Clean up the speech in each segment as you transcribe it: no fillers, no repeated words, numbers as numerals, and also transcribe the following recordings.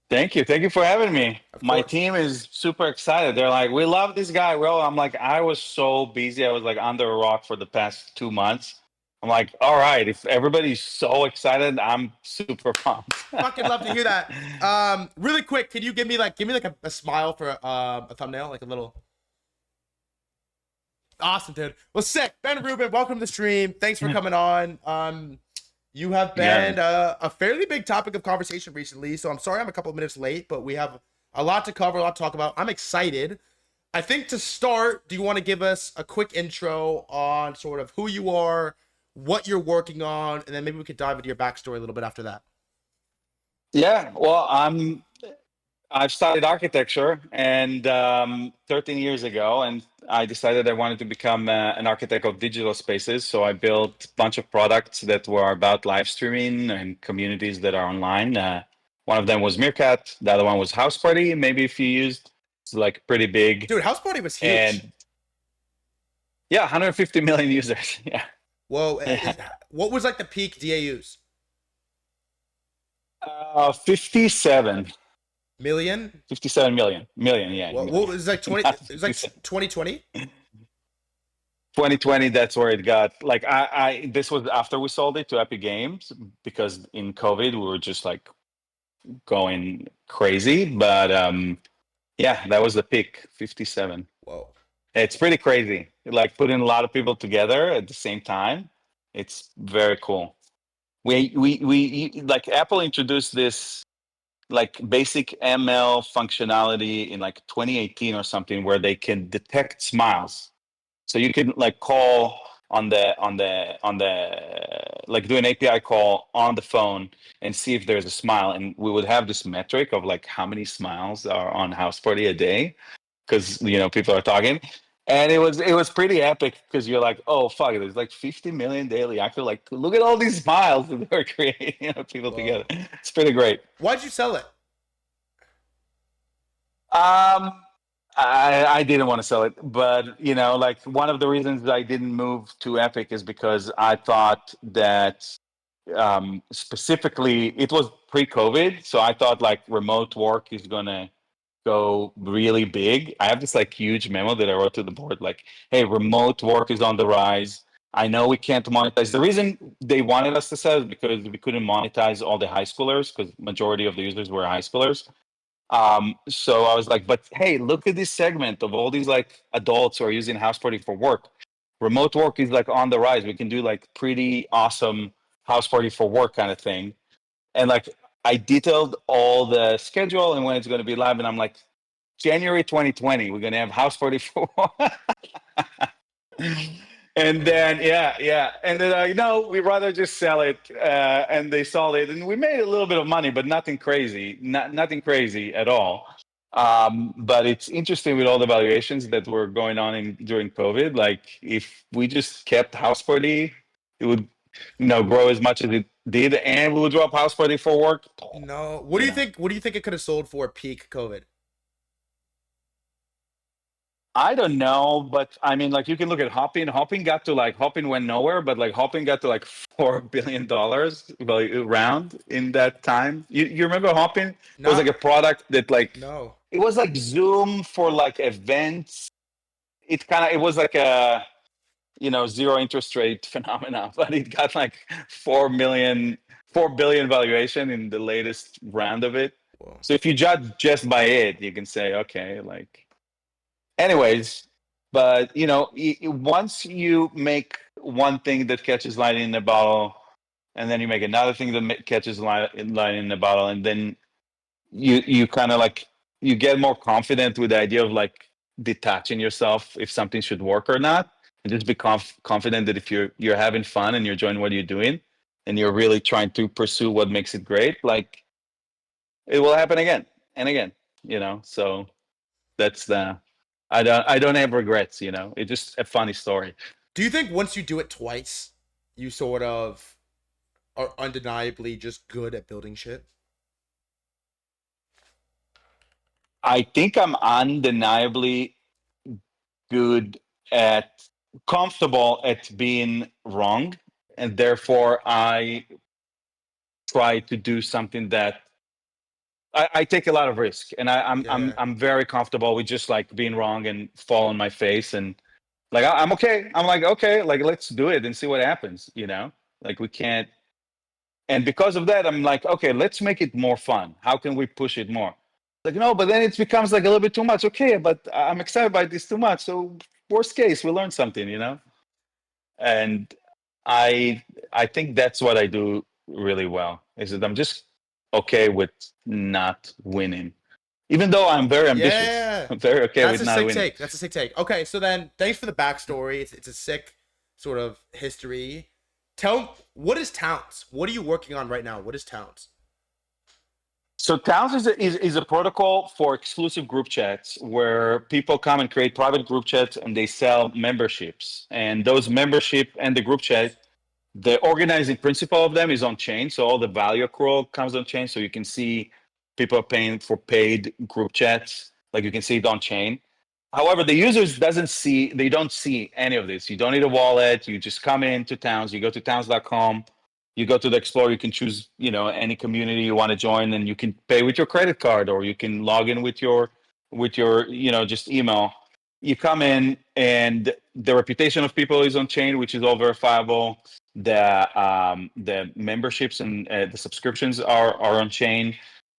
Thank you. Thank you for having me. Of My course. team is super excited. They're like, we love this guy, bro. I'm like, I was so busy. I was like under a rock for the past 2 months. I'm like, all right, if everybody's so excited, I'm super pumped. Fucking love to hear that. Really quick, can you give me like a smile for a thumbnail, like a little. Awesome, dude. Well, sick. Ben Rubin, welcome to the stream. Thanks for coming on. You have Yeah. been a fairly big topic of conversation recently, so I'm sorry I'm a couple of minutes late, but we have a lot to cover, a lot to talk about. I'm excited. I think to start, do you want to give us a quick intro on sort of who you are, what you're working on, and then maybe we could dive into your backstory a little bit after that. Yeah. Well, I've studied architecture and 13 years ago, and I decided I wanted to become an architect of digital spaces. So I built a bunch of products that were about live streaming and communities that are online. One of them was Meerkat. The other one was House Party. Maybe if you used, it's like pretty big. Dude, House Party was huge. And yeah, 150 million users. Yeah. Whoa, Yeah. what was like the peak DAUs? 57. Million? 57 million. Million, yeah, What million. was it like 20? Not It was like 57. 2020. 2020, that's where it got like I this was after we sold it to Epic Games because in COVID we were just like going crazy. But yeah, that was the peak, 57. Whoa. It's pretty crazy. Like putting a lot of people together at the same time. It's very cool. We like Apple introduced this like basic ML functionality in like 2018 or something where they can detect smiles. So you can like call on the like do an API call on the phone and see if there's a smile, and we would have this metric of like how many smiles are on House Party a day because people are talking. And it was pretty epic because you're like, oh fuck, there's like 50 million daily active. Like, look at all these smiles that they're creating, people together. Whoa. It's pretty great. Why'd you sell it? Um, I didn't want to sell it, but like one of the reasons I didn't move to Epic is because I thought that specifically it was pre-COVID, so I thought like remote work is gonna go really big. I have this like huge memo that I wrote to the board, like, "Hey, remote work is on the rise. I know we can't monetize." The reason they wanted us to sell is because we couldn't monetize all the high schoolers because majority of the users were high schoolers. So I was like, but hey, look at this segment of all these like adults who are using House Party for work. Remote work is like on the rise. We can do like pretty awesome House Party for work kind of thing. And like I detailed all the schedule and when it's going to be live. And I'm like, January 2020, we're going to have House Party for work. And then yeah, and then no, we rather just sell it, and they sold it, and we made a little bit of money, but nothing crazy, nothing crazy at all. But it's interesting with all the valuations that were going on during COVID. Like if we just kept House Party, it would grow as much as it did, and we would drop House Party for work. No. What You do you know. think? What do you think it could have sold for peak COVID? I don't know, but I mean, like you can look at Hopping. Hopping went nowhere, but like Hopping got to like $4 billion round in that time. You remember Hopping? It was like Not a product that like no. it was like Zoom for like events. It was like a zero interest rate phenomena, but it got like 4 billion valuation in the latest round of it. Whoa. So if you judge just by it, you can say okay, like. Anyways, but once you make one thing that catches lightning in the bottle, and then you make another thing that catches lightning in the bottle, and then you kind of like you get more confident with the idea of like detaching yourself if something should work or not, and just be confident that if you're having fun and you're enjoying what you're doing, and you're really trying to pursue what makes it great, like it will happen again and again. So that's the I don't have regrets. It's just a funny story. Do you think once you do it twice, you sort of are undeniably just good at building shit? I think I'm undeniably good at comfortable at being wrong, and therefore I try to do something that I take a lot of risk, and Yeah. I'm very comfortable with just like being wrong and fall on my face, and like I'm okay. I'm like okay, like let's do it and see what happens. Like we can't. And because of that, I'm like, okay, let's make it more fun. How can we push it more? Like no, but then it becomes like a little bit too much. Okay, but I'm excited by this too much. So worst case, we learn something. And I I think that's what I do really well is that I'm just okay with not winning, even though I'm very ambitious. Yeah. I'm very okay That's with a not sick winning. take. That's a sick take. Okay, so then thanks for the backstory. It's a sick sort of history. Tell what is Towns? What are you working on right now? What is Towns? So Towns is a protocol for exclusive group chats where people come and create private group chats and they sell memberships. And those membership and the group chat, the organizing principle of them is on chain. So all the value accrual comes on chain. So you can see people are paying for paid group chats. Like you can see it on chain. However, the users they don't see any of this. You don't need a wallet. You just come into Towns. You go to towns.com. You go to the Explorer. You can choose, any community you want to join, and you can pay with your credit card, or you can log in with your, just email. You come in, and the reputation of people is on chain, which is all verifiable. The memberships and the subscriptions are on chain,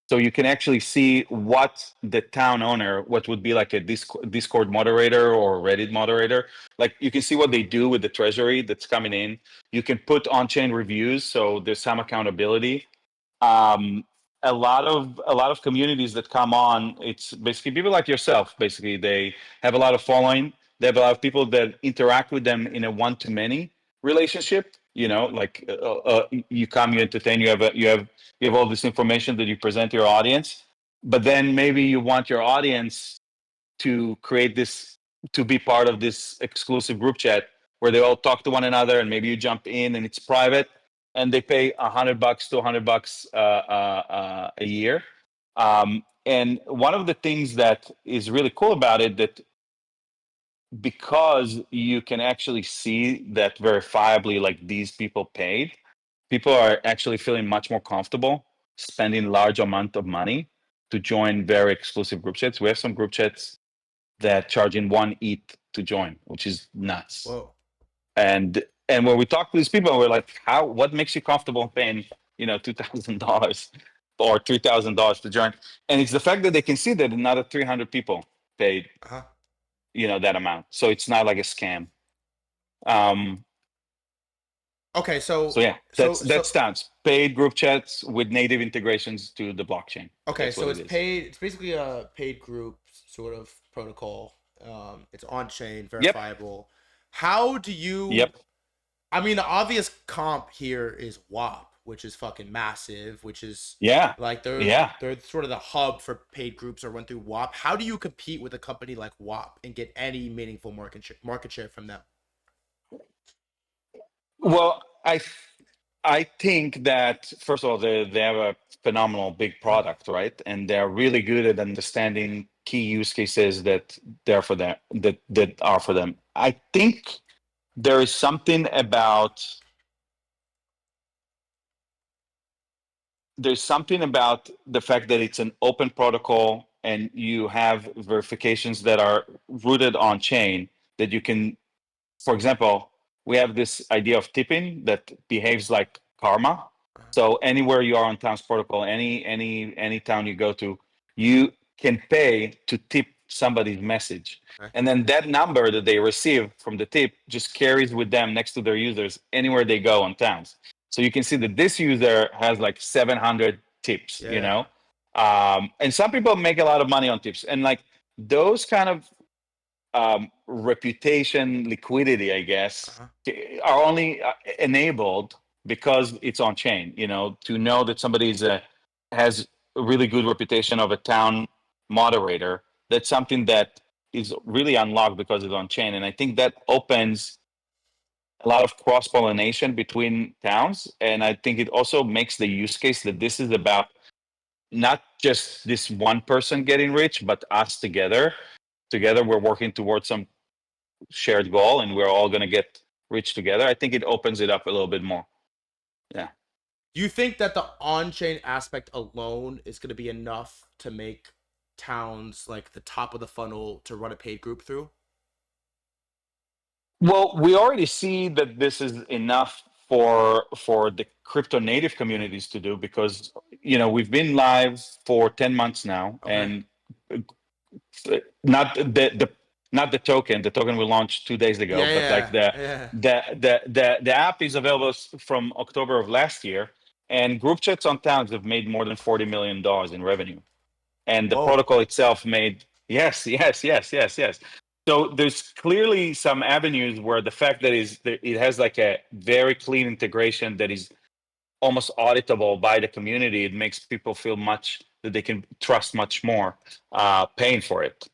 so you can actually see what the town owner, what would be like a Discord moderator or Reddit moderator, like you can see what they do with the treasury that's coming in. You can put on-chain reviews, so there's some accountability. um, a lot of communities that come on, it's basically people like yourself. Basically, they have a lot of following. They have a lot of people that interact with them in a one-to-many relationship. Like you come, you entertain, you have all this information that you present to your audience, but then maybe you want your audience to create this, to be part of this exclusive group chat where they all talk to one another, and maybe you jump in and it's private, and they pay $100 to $100 a year. And one of the things that is really cool about it, that because you can actually see that verifiably, like these people paid, people are actually feeling much more comfortable spending large amount of money to join very exclusive group chats. We have some group chats that charging one ETH to join, which is nuts. Whoa. And when we talk to these people, we're like, what makes you comfortable paying, $2,000 or $3,000 to join? And it's the fact that they can see that another 300 people paid, Uh-huh. that amount. So it's not like a scam. Um, Okay, so so yeah, so that so stands. Paid group chats with native integrations to the blockchain. okay, That's what so it it's is. paid. It's basically a paid group sort of protocol. It's on chain, Yep. verifiable. How do you? Yep. I mean, the obvious comp here is Whop, which is fucking massive. Which is Yeah. like they're Yeah. they're sort of the hub for paid groups that run through Whop. How do you compete with a company like Whop and get any meaningful market share from them? Well, I think that first of all, they have a phenomenal big product, right? And they're really good at understanding key use cases they're for them that are for them. I think there is something about the fact that it's an open protocol and you have verifications that are rooted on chain, that you can, for example, we have this idea of tipping that behaves like karma. So anywhere you are on Town's protocol, any town you go to, you can pay to tip somebody's message. Okay. And then that number that they receive from the tip just carries with them next to their users anywhere they go on Towns. So you can see that this user has like 700 tips, Yeah. and some people make a lot of money on tips. And like those kind of reputation liquidity, I guess, Uh-huh. are only enabled because it's on chain. To know that somebody has a really good reputation of a town moderator. That's something that is really unlocked because it's on chain, and I think that opens a lot of cross pollination between towns. And I think it also makes the use case that this is about not just this one person getting rich, but us together. Together, we're working towards some shared goal, and we're all going to get rich together. I think it opens it up a little bit more. Yeah. Do you think that the on-chain aspect alone is going to be enough to make towns like the top of the funnel to run a paid group through? Well, we already see that this is enough for the crypto native communities to do because we've been live for 10 months now, Okay. and not the not the token. The token we launched 2 days ago, Yeah, but like yeah, the yeah. the app is available from October of last year, and group chats on towns have made more than $40 million in revenue, and the Whoa. protocol itself made yes. So there's clearly some avenues where the fact that it has like a very clean integration that is almost auditable by the community. It makes people feel much that they can trust much more paying for it.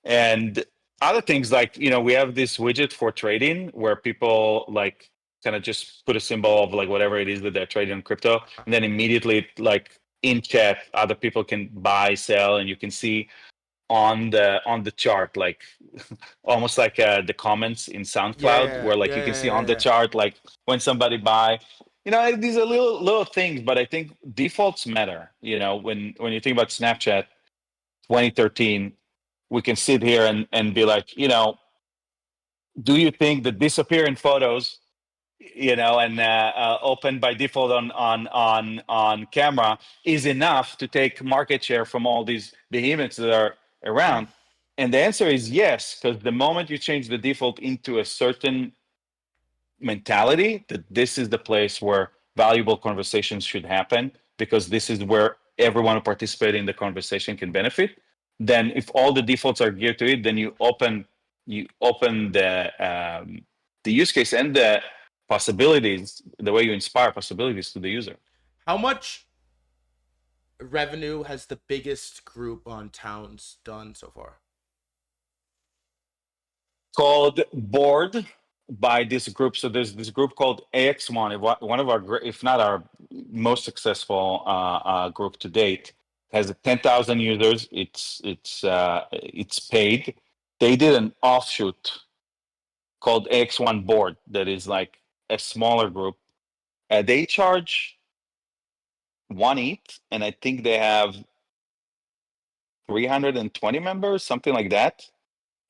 And other things like, we have this widget for trading where people like kind of just put a symbol of like whatever it is that they're trading on crypto. And then immediately like in chat, other people can buy, sell, and you can see on the chart, like almost like the comments in SoundCloud Yeah, where like yeah, you can yeah, see yeah, on the yeah. chart, like when somebody buy, these are little things, but I think defaults matter. When you think about Snapchat 2013, we can sit here and be like, do you think that disappearing photos, and open by default on camera is enough to take market share from all these behemoths that are around? And the answer is yes, because the moment you change the default into a certain mentality that this is the place where valuable conversations should happen, because this is where everyone who participates in the conversation can benefit, then if all the defaults are geared to it, then you open the use case and the possibilities, the way you inspire possibilities to the user. How much revenue has the biggest group on towns done so far? Called Board by this group. So there's this group called AX1, one of our, if not our most successful group to date. Has 10,000 users. It's paid. They did an offshoot called AX1 Board that is like a smaller group. They charge 1 ETH, and I think they have 320 members, something like that.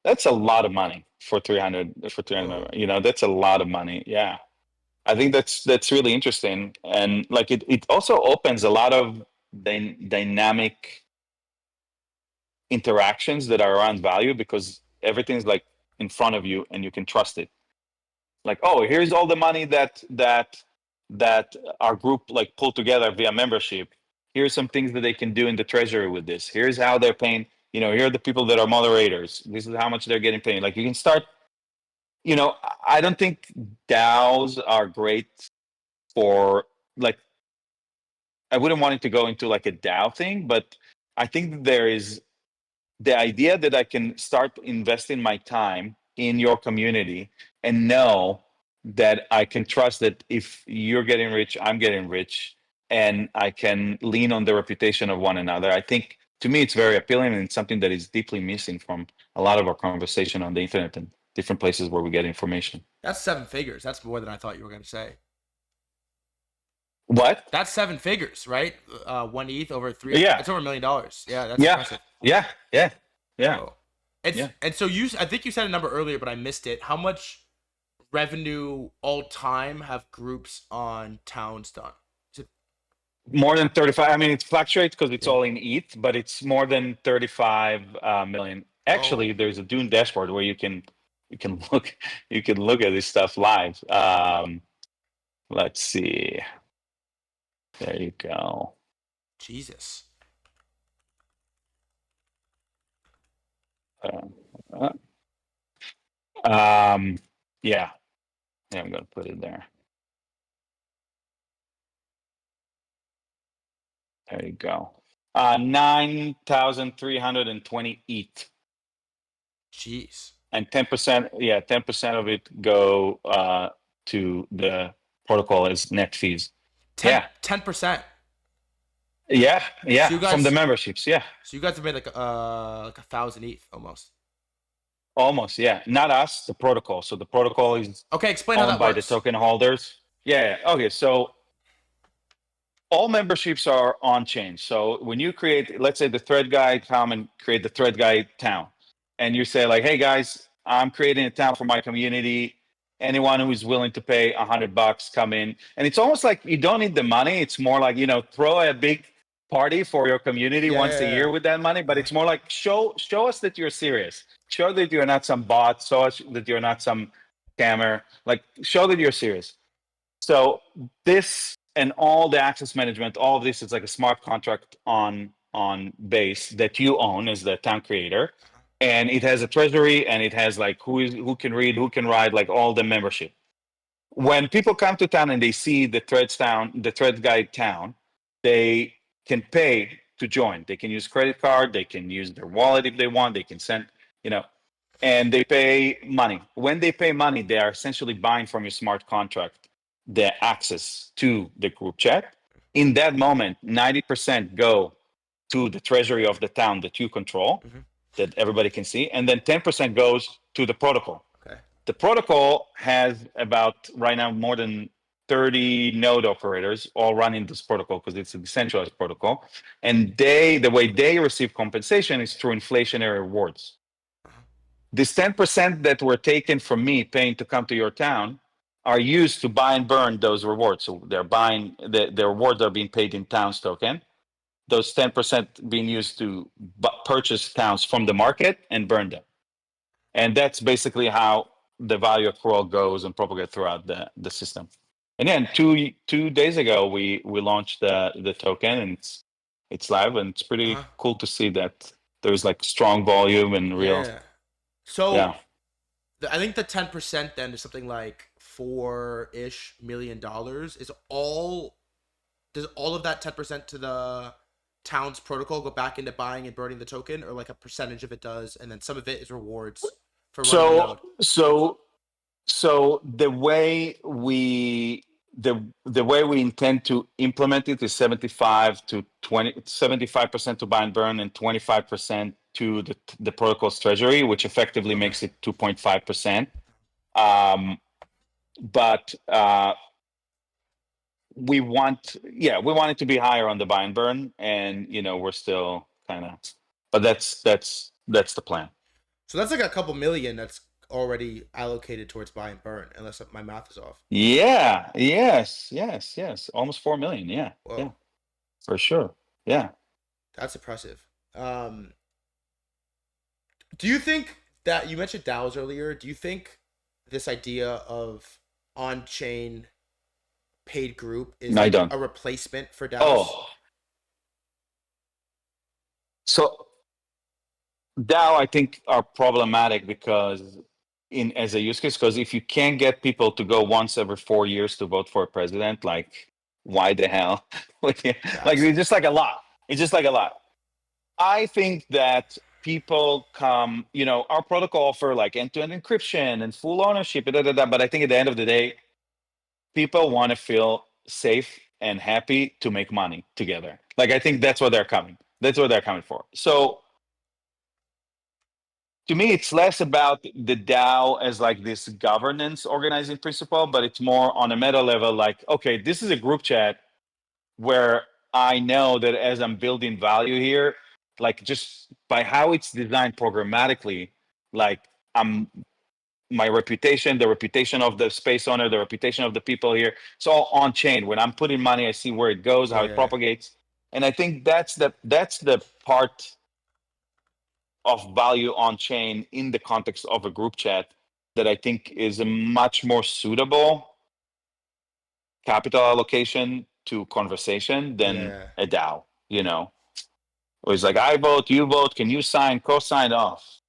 That's a lot of money for 300 members. Whoa. That's a lot of money. Yeah. I think that's really interesting. And like it also opens a lot of dynamic interactions that are around value because everything's like in front of you and you can trust it. Like, oh, here's all the money that our group like pulled together via membership. Here's some things that they can do in the treasury with this. Here's how they're paying. Here are the people that are moderators. This is how much they're getting paid. Like you can start. I don't think DAOs are great for like. I wouldn't want it to go into like a DAO thing, but I think there is the idea that I can start investing my time in your community and know that I can trust that if you're getting rich, I'm getting rich, and I can lean on the reputation of one another. I think to me it's very appealing and it's something that is deeply missing from a lot of our conversation on the internet and different places where we get information. That's 7 figures. That's more than I thought you were going to say. What? That's 7 figures, right? 1 ETH over three. Yeah, It's over $1 million. Yeah, that's yeah, impressive. yeah, yeah, yeah, Whoa. It's yeah. and so you. I think you said a number earlier, but I missed it. How much revenue all time have groups on towns done? Is it, More than 35. I mean, it fluctuates because it's yeah. all in ETH, but it's more than 35 million. Actually, Whoa. there's a Dune dashboard where you can look at this stuff live. Let's see. There you go. Jesus. Uh, um, yeah, yeah, I'm gonna put it there. There you go. 9,320 ETH, Jeez. and 10%. Yeah, 10% of it go to the protocol as net fees. 10 Yeah, 10%. yeah, So yeah. you From the guys memberships, yeah, so you guys have made like 1,000 ETH almost. almost, yeah. Not us, the protocol. So the protocol is Okay, explain how owned that by the works. token holders. Yeah. Yeah. Okay. So all memberships are on chain. So when you create, let's say the thread guy come and create the thread guy town, and you say like, hey guys, I'm creating a town for my community. Anyone who is willing to pay $100 come in. And it's almost like you don't need the money. It's more like, throw a big party for your community Yeah, once a yeah, year with that money. But yeah. it's more like show us that you're serious. Show that you're not some bot. Show us that you're not some scammer. Like show that you're serious. So this and all the access management, all of this is like a smart contract on base that you own as the town creator, and it has a treasury and it has like who can read, who can write, like all the membership. When people come to town and they see the thread guide town, they can pay to join. They can use credit card, they can use their wallet if they want, they can send, you know, and they pay money. When they pay money, they are essentially buying from your smart contract the access to the group chat. In that moment, 90% go to the treasury of the town that you control, Mm-hmm. that everybody can see, and then 10% goes to the protocol. Okay. The protocol has about right now more than 30 node operators all running this protocol because it's a decentralized protocol. And the way they receive compensation is through inflationary rewards. Uh-huh. This 10% that were taken from me paying to come to your town are used to buy and burn those rewards. So they're buying the rewards are being paid in towns token. Those 10% being used to purchase towns from the market and burn them. And that's basically how the value accrual goes and propagate throughout the system. And then two days ago we launched the token, and it's live, and it's pretty Uh-huh. cool to see that there's like strong volume and real. Yeah. So Yeah. I think the 10% then is something like $4-ish million. Does all of that 10% to the town's protocol go back into buying and burning the token, or like a percentage of it does, and then some of it is rewards for running the So node? so so the way we intend to implement it is 75% to buy and burn and 25% to the protocol's treasury, which effectively Okay. makes it 2.5%. But we want it to be higher on the buy and burn, and we're still kind of, but that's the plan. So that's like a couple million that's already allocated towards buy and burn, unless my math is off. Yeah, yes, almost 4 million. Yeah, yeah, Whoa, for sure. Yeah. that's impressive. Um, do you think that you mentioned DAOs earlier? Do you think this idea of on-chain paid group is No, I like don't. a replacement for DAOs? Oh, so DAO I think are problematic because in as a use case, because if you can't get people to go once every 4 years to vote for a president, like why the hell? Like Facts. it's just like a lot. It's just like a lot. I think that people come, our protocol offer like end-to-end encryption and full ownership, but I think at the end of the day, people want to feel safe and happy to make money together. Like I think that's what they're coming. That's what they're coming for. So to me, it's less about the DAO as like this governance organizing principle, but it's more on a meta level. Like, okay, this is a group chat where I know that as I'm building value here, like just by how it's designed programmatically, like I'm my reputation, the reputation of the space owner, the reputation of the people here, it's all on chain. When I'm putting money, I see where it goes, how it Yeah. propagates. And I think that's the part of value on chain in the context of a group chat that I think is a much more suitable capital allocation to conversation than Yeah. a DAO, Or it's like I vote, you vote, can you sign, co-sign off?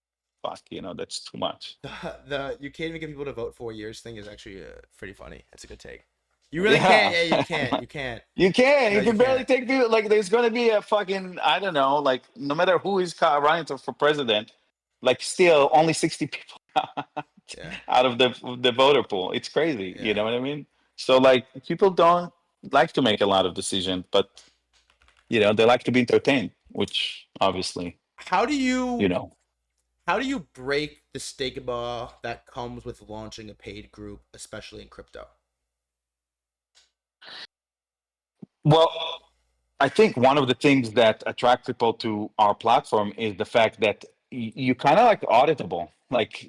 Fuck, that's too much. The you can't even get people to vote 4 years thing is actually pretty funny. That's a good take. You really can't. Yeah. Yeah, you can't. You can't. You can. No, You you can barely can't. take people. Like, there's going to be a fucking, I don't know, like, no matter who is running for president, like, still only 60 people Yeah. out of the voter pool. It's crazy. You Yeah. know what I mean? So, like, people don't like to make a lot of decisions, but, they like to be entertained, which obviously, How do you you know. how do you break the stigma that comes with launching a paid group, especially in crypto? Well, I think one of the things that attract people to our platform is the fact that you kind of like auditable. Like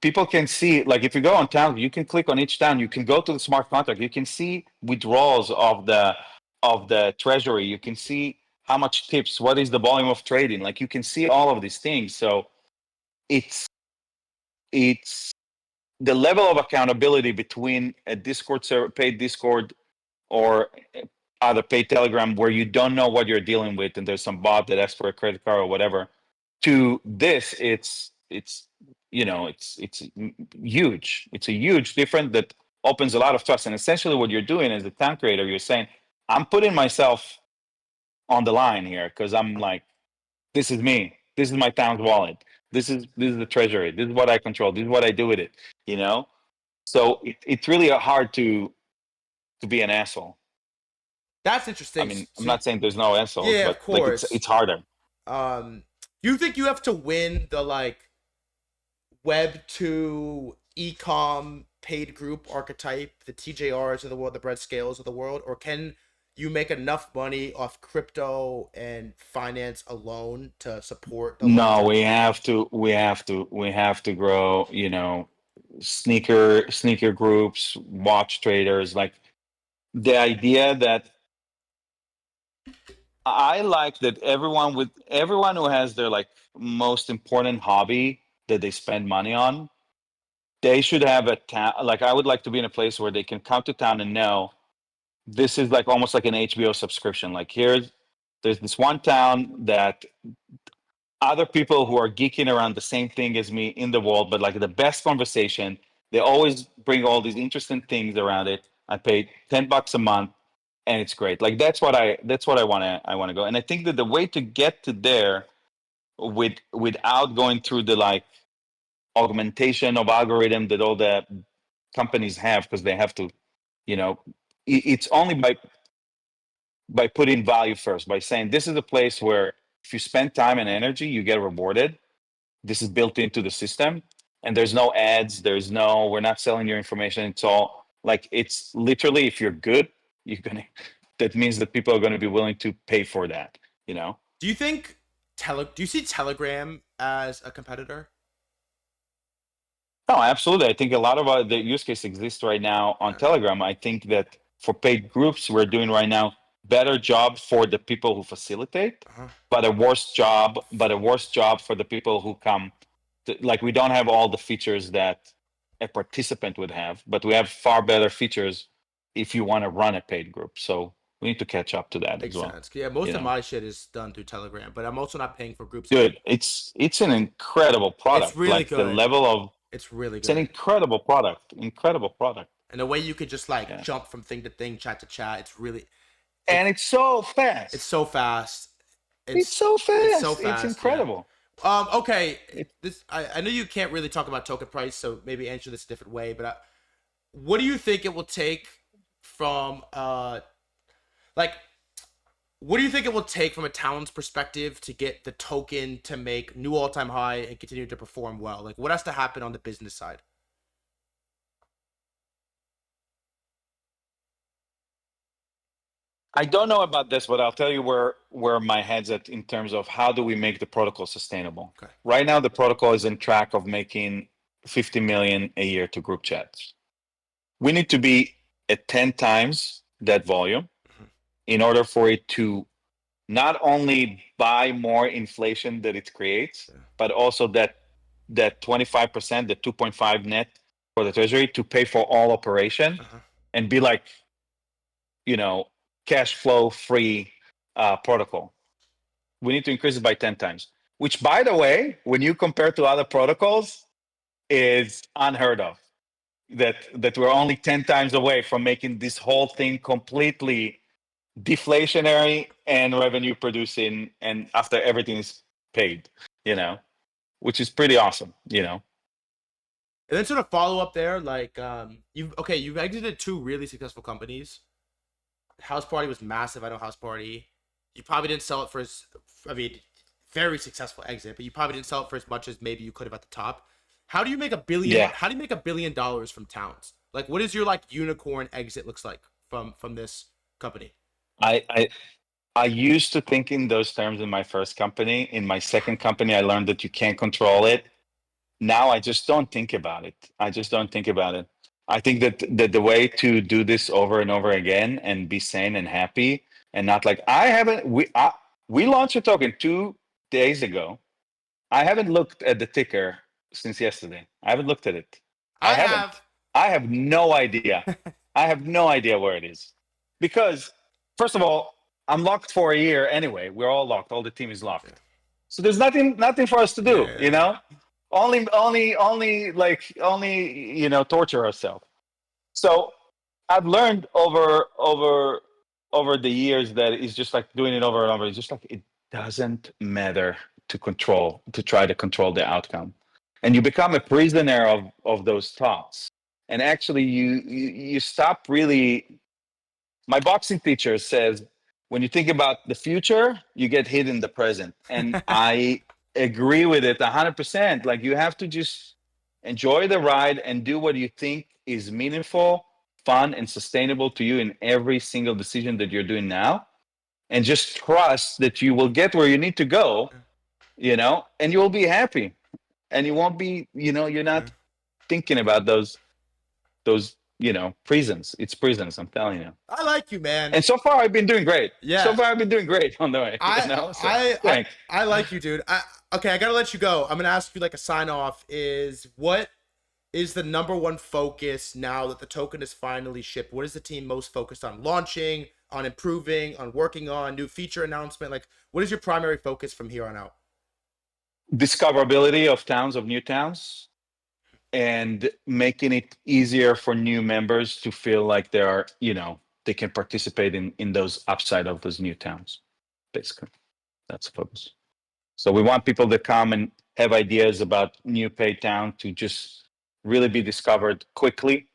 people can see, like if you go on town, you can click on each town. You can go to the smart contract. You can see withdrawals of the treasury. You can see how much tips. What is the volume of trading? Like you can see all of these things. So it's it's the level of accountability between a Discord server, paid Discord, or either paid Telegram, where you don't know what you're dealing with, and there's some bot that asks for a credit card or whatever. To this, it's it's huge. It's a huge difference that opens a lot of trust. And essentially, what you're doing as a town creator, you're saying, I'm putting myself on the line here because I'm like, this is me. This is my town's wallet. This is the treasury. This is what I control. This is what I do with it. You know. So it's really hard to be an asshole. That's I interesting. mean, I'm So, not saying there's no assholes, yeah, but of like course. it's harder. You think you have to win the like Web 2 ecom paid group archetype, the TJRs of the world, the bread scales of the world, or can you make enough money off crypto and finance alone to support the No, we longevity? have to, we have to grow. Sneaker groups, watch traders. Like the idea that I like that everyone who has their like most important hobby that they spend money on, they should have a town. Like I would like to be in a place where they can come to town and know this is like almost like an HBO subscription. Like there's this one town that other people who are geeking around the same thing as me in the world, but like the best conversation. They always bring all these interesting things around it. I pay $10 a month, and it's great. Like that's what I want to go. And I think that the way to get to there without going through the like augmentation of algorithm that all the companies have, because they have to, you know, it's only by putting value first, by saying this is a place where if you spend time and energy, you get rewarded. This is built into the system, and there's no ads. We're not selling your information. It's all like, it's literally, if you're good, you're gonna, that means that people are going to be willing to pay for that, you know? Do you think do you see Telegram as a competitor? No, absolutely. I think a lot of the use case exists right now on Yeah. Telegram. I think that for paid groups, we're doing right now better job for the people who facilitate, Uh-huh. but a worse job for the people who come. Like we don't have all the features that a participant would have, but we have far better features if you want to run a paid group. So we need to catch up to that as Makes well. sense. Yeah, most You of know, my shit is done through Telegram, but I'm also not paying for groups anymore. dude, it's an incredible It's product. really Like the good. level of It's really it's an good. incredible product. Incredible product. And the way you could just like Yeah. jump from thing to thing, chat to chat, And it's it's so it's fast. so fast. It's It's so it's so fast. It's fast, yeah. incredible. Okay. It, I know you can't really talk about token price, so maybe answer this a different way. But what do you think it will take from like what do you think it will take from a town's perspective to get the token to make new all-time high and continue to perform well? Like what has to happen on the business side? I don't know about this, but I'll tell you where my head's at in terms of how do we make the protocol sustainable. Okay. Right now, the protocol is in track of making 50 million a year to group chats. We need to be at 10 times that volume Mhm. in order for it to not only buy more inflation that it creates, Yeah. but also that 25%, the 2.5 net for the treasury to pay for all operation Uh-huh. and be like, you know, cash flow free protocol. We need to increase it by 10 times, which, by the way, when you compare to other protocols, is unheard of. That we're only 10 times away from making this whole thing completely deflationary and revenue producing, and after everything is paid, you know, which is pretty awesome, you know. And then sort of follow up there, like you've exited two really successful companies. House Party was massive. I know House Party. You probably didn't sell it for as, I mean, very successful exit, but you probably didn't sell it for as much as maybe you could have at the top. How do you make a billion? Yeah. How do you make $1 billion from towns? Like, what is your like unicorn exit looks like from this company? I I used to think in those terms in my first company. In my second company, I learned that you can't control it. Now I just don't think about it. I just don't think about it. I think that the way to do this over and over again and be sane and happy and not like I haven't we launched a token 2 days ago. I haven't looked at the ticker since yesterday. I haven't looked at it. I I haven't. have. I have no idea. I have no idea where it is. Because, first of all, I'm locked for a year anyway. We're all locked. All the team is Yeah. locked. So there's nothing for us to Yeah. do, Yeah. you Yeah. know? Only torture ourselves. So I've learned over the years that it's just like doing it over and over. It's just like it doesn't matter to try to control the outcome, and you become a prisoner of those thoughts. And actually, you stop really. My boxing teacher says when you think about the future, you get hit in the present, and I agree with it 100%. Like you have to just enjoy the ride and do what you think is meaningful, fun, and sustainable to you in every single decision that you're doing now, and just trust that you will get where you need to go, and you will be happy, and you won't be, you're Yeah. not thinking about those prisons. It's prisons, I'm telling you. I like you, man. And so far, I've been doing great. So Yeah. far, I've been doing great on the way. I So I I thanks. I like you, dude. Okay, I gotta let you go. I'm gonna ask you like a sign off. Is what is the number one focus now that the token is finally shipped? What is the team most focused on? Launching, on improving, on working on new feature announcement? Like, what is your primary focus from here on out? Discoverability of towns, of new towns, and making it easier for new members to feel like they can participate in those upside of those new towns. Basically, that's the focus. So we want people to come and have ideas about new paid town to just really be discovered quickly.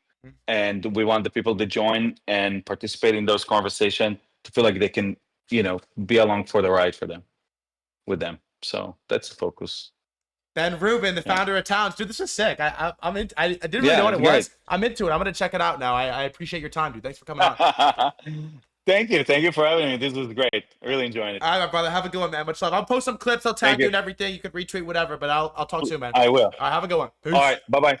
And we want the people to join and participate in those conversations to feel like they can, be along for the ride with them. So that's the focus. Ben Rubin, the Yeah. founder of Towns, dude. This is sick. I'm in. I didn't really know Yeah, what it's it great. was. I'm into it. I'm gonna check it out now. I appreciate your time, dude. Thanks for coming on. Thank you. Thank you for having me. This was great. Really enjoying it. All right, my brother. Have a good one, man. Much love. I'll post some clips. I'll Thank tag you you. and everything. You can retweet whatever, but I'll talk soon, man. I will. All right, have a good one. All Peace. right. Bye bye.